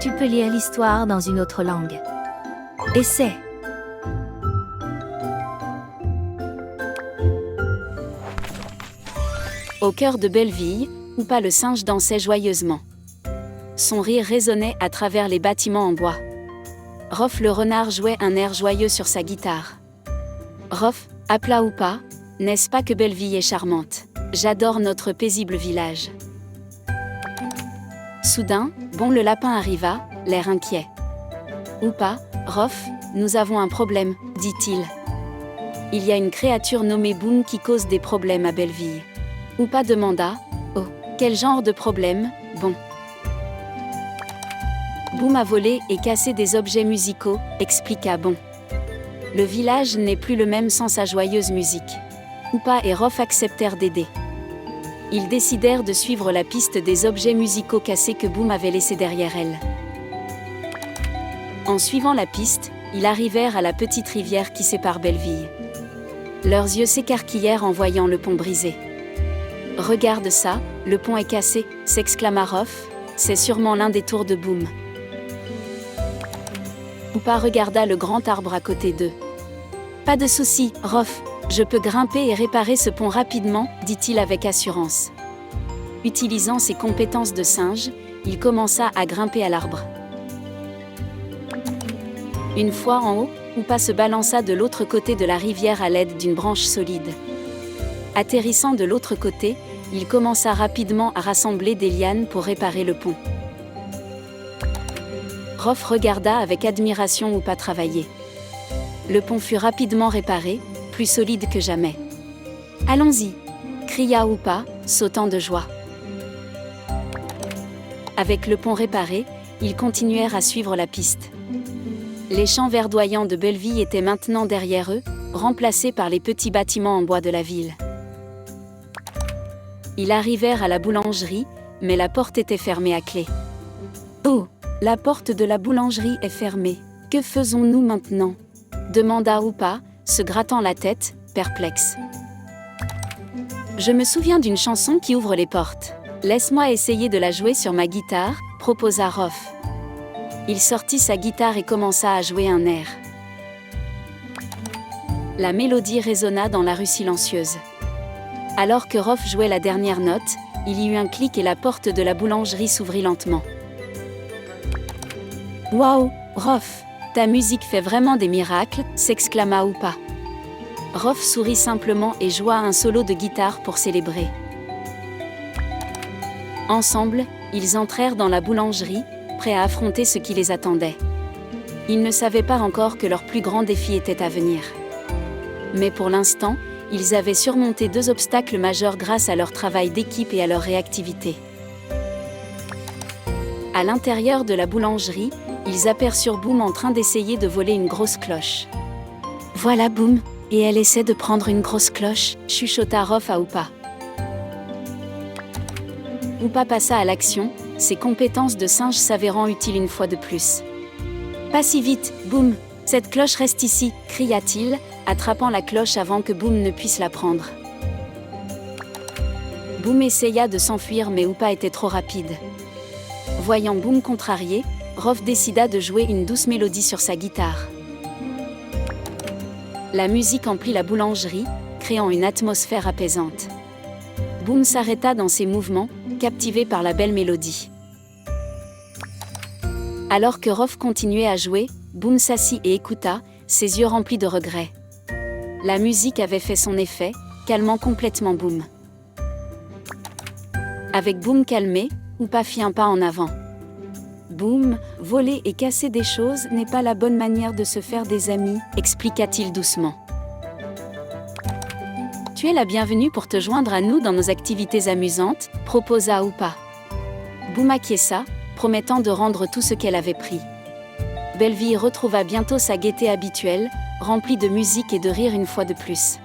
Tu peux lire l'histoire dans une autre langue. Essaie. Au cœur de Belleville, Houpa le singe dansait joyeusement. Son rire résonnait à travers les bâtiments en bois. Rof le renard jouait un air joyeux sur sa guitare. Rof, appela Houpa, n'est-ce pas que Belleville est charmante? J'adore notre paisible village. Soudain, Bon le lapin arriva, l'air inquiet. Houpa, Rof, nous avons un problème, dit-il. Il y a une créature nommée Boum qui cause des problèmes à Belleville. Houpa demanda, oh, quel genre de problème, Bon? Boum a volé et cassé des objets musicaux, expliqua Bon. Le village n'est plus le même sans sa joyeuse musique. Houpa et Rof acceptèrent d'aider. Ils décidèrent de suivre la piste des objets musicaux cassés que Boum avait laissés derrière elle. En suivant la piste, ils arrivèrent à la petite rivière qui sépare Belleville. Leurs yeux s'écarquillèrent en voyant le pont brisé. « Regarde ça, le pont est cassé », s'exclama Rof, « c'est sûrement l'un des tours de Boum. » Houpa regarda le grand arbre à côté d'eux. « Pas de souci, Rof, je peux grimper et réparer ce pont rapidement, dit-il avec assurance. Utilisant ses compétences de singe, il commença à grimper à l'arbre. Une fois en haut, Houpa se balança de l'autre côté de la rivière à l'aide d'une branche solide. Atterrissant de l'autre côté, il commença rapidement à rassembler des lianes pour réparer le pont. Rof regarda avec admiration Houpa travailler. Le pont fut rapidement réparé, plus solide que jamais. « Allons-y !» cria Houpa, sautant de joie. Avec le pont réparé, ils continuèrent à suivre la piste. Les champs verdoyants de Belleville étaient maintenant derrière eux, remplacés par les petits bâtiments en bois de la ville. Ils arrivèrent à la boulangerie, mais la porte était fermée à clé. « Oh, la porte de la boulangerie est fermée. Que faisons-nous maintenant ?» demanda Houpa, se grattant la tête, perplexe. « Je me souviens d'une chanson qui ouvre les portes. Laisse-moi essayer de la jouer sur ma guitare, » proposa Rof. Il sortit sa guitare et commença à jouer un air. La mélodie résonna dans la rue silencieuse. Alors que Rof jouait la dernière note, il y eut un clic et la porte de la boulangerie s'ouvrit lentement. « Waouh, Rof, ta musique fait vraiment des miracles !» s'exclama Houpa. Rof sourit simplement et joua un solo de guitare pour célébrer. Ensemble, ils entrèrent dans la boulangerie, prêts à affronter ce qui les attendait. Ils ne savaient pas encore que leur plus grand défi était à venir. Mais pour l'instant, ils avaient surmonté 2 obstacles majeurs grâce à leur travail d'équipe et à leur réactivité. À l'intérieur de la boulangerie, ils aperçurent Boum en train d'essayer de voler une grosse cloche. « Voilà Boum, et elle essaie de prendre une grosse cloche », chuchota Rof à Houpa. Houpa passa à l'action, ses compétences de singe s'avérant utiles une fois de plus. « Pas si vite, Boum, cette cloche reste ici », cria-t-il, attrapant la cloche avant que Boum ne puisse la prendre. Boum essaya de s'enfuir mais Houpa était trop rapide. Voyant Boum contrarié, Rof décida de jouer une douce mélodie sur sa guitare. La musique emplit la boulangerie, créant une atmosphère apaisante. Boum s'arrêta dans ses mouvements, captivé par la belle mélodie. Alors que Rof continuait à jouer, Boum s'assit et écouta, ses yeux remplis de regrets. La musique avait fait son effet, calmant complètement Boum. Avec Boum calmé, Houpa fit un pas en avant. « Boum, voler et casser des choses n'est pas la bonne manière de se faire des amis », expliqua-t-il doucement. « Tu es la bienvenue pour te joindre à nous dans nos activités amusantes », proposa Houpa. Boum acquiesça, promettant de rendre tout ce qu'elle avait pris. Belleville retrouva bientôt sa gaieté habituelle, remplie de musique et de rire une fois de plus.